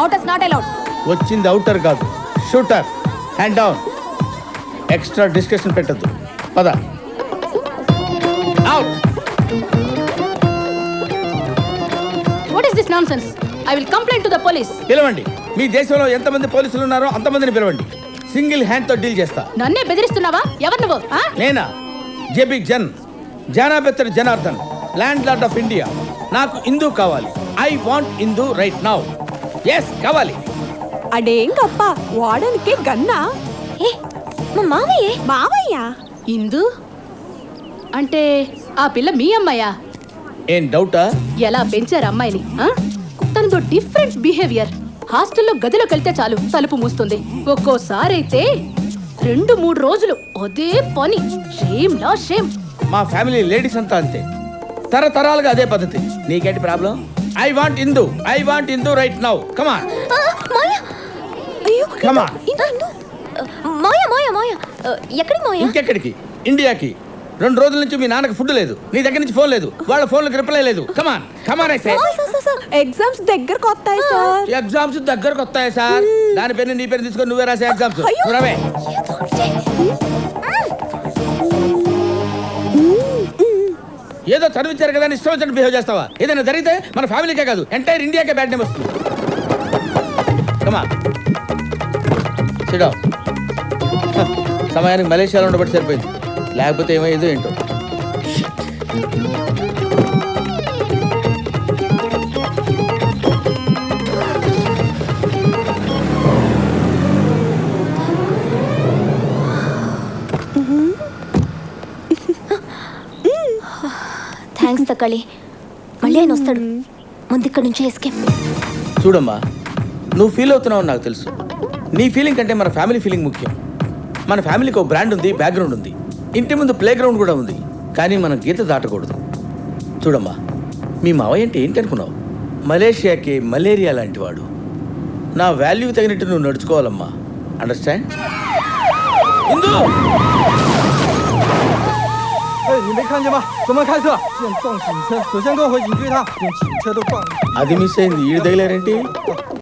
అవుటర్స్ not allowed. వచ్చింది outer కాదు, shooter. Hand down. Extra discussion పెట్టద్దు. పద. Out. What is this nonsense? I will complaint to the police. పిలవండి. మీ దేశంలో ఎంతమంది పోలీసులు ఉన్నారో అంతమందిని పిలవండి. సింగిల్ హ్యాండ్ తో డీల్ చేస్తా. నన్నే బెదిరిస్తున్నావా? ఎవరు నువ్వు? నేనా? JB Jan, Janabettar Janardhan, land lord of India. నాకు ఇందు కావాలి. I want Indu right now. Yes, కావాలి. అడేంగప్ప, వాడనికే గన్నా? ఏ మా మావయ్యే. మావయ్య ఇందు అంటే ఆ పిల్ల మీ అమ్మాయా? ఏం డౌటా? ఎలా పెంచారు అమ్మాయిని? తనతో డిఫరెంట్ బిహేవియర్. హాస్టల్లో గదిలోకి వెళ్తే చాలు తలుపు మూస్తుంది. ఒక్కోసారి అయితే 2-3 రోజులు అదే పని. షేమ్ లా షేమ్. మా ఫ్యామిలీ లేడీస్ అంతా అంతే, తరతరాలుగా అదే పద్ధతి. నీకేంటి problem? I want Indu, I want Indu right now. Come on come on. Maya Maya Maya ఎక్కడికి మాయా? ఇంకెక్కడికి? ఇండియాకి. 2 రోజుల నుంచి మీ నాన్నకి ఫుడ్ లేదు, నీ దగ్గర నుంచి ఫోన్ లేదు, వాళ్ళ ఫోన్లకు రిప్లై లేదు. కమాన్ కమాన్. అయితే ఎగ్జామ్స్ దగ్గరకు వస్తాయి సార్. ఎగ్జామ్స్ దగ్గరకు వస్తాయి సార్. దాని పేరు నీ పేరు తీసుకొని నువ్వే రాసే ఎగ్జామ్స్. రవే ఏదో చదివించారు కదా అని ఇష్టం వచ్చినట్టు బిహేవ్ చేస్తావా? ఏదైనా జరిగితే మన ఫ్యామిలీకే కాదు, ఎంటైర్ ఇండియాకే బ్యాడ్ నేమ్ వస్తుంది. Come on sit down. సమయానికి మలేషియాలో ఉండబట్టి సరిపోయింది, లేకపోతే ఏమయ్యేదో ఏంటో. థ్యాంక్స్ తక్కళి. మళ్ళీ ఆయన వస్తాడు. ముందు ఇక్కడ నుంచి ఎస్కేప్. చూడమ్మా, నువ్వు ఫీల్ అవుతున్నావు నాకు తెలుసు. నీ ఫీలింగ్ కంటే మన ఫ్యామిలీ ఫీలింగ్ ముఖ్యం. మన ఫ్యామిలీకి ఒక బ్రాండ్ ఉంది, బ్యాక్గ్రౌండ్ ఉంది, ఇంటి ముందు ప్లే గ్రౌండ్ కూడా ఉంది. కానీ మనం గీత దాటకూడదు. చూడమ్మా, మీ మావయ్య అంటే ఏంటి అనుకున్నావు? మలేషియాకి మలేరియా లాంటి వాడు. నా వాల్యూ తగినట్టు నువ్వు నడుచుకోవాలమ్మా. అండర్స్టాండ్? ఇందు 你没看见吗？怎么开车？先撞警车，首先跟我回警队他，连警车都撞了。 అది మిస్ అయింది. ఈడు తగిలారేంటి?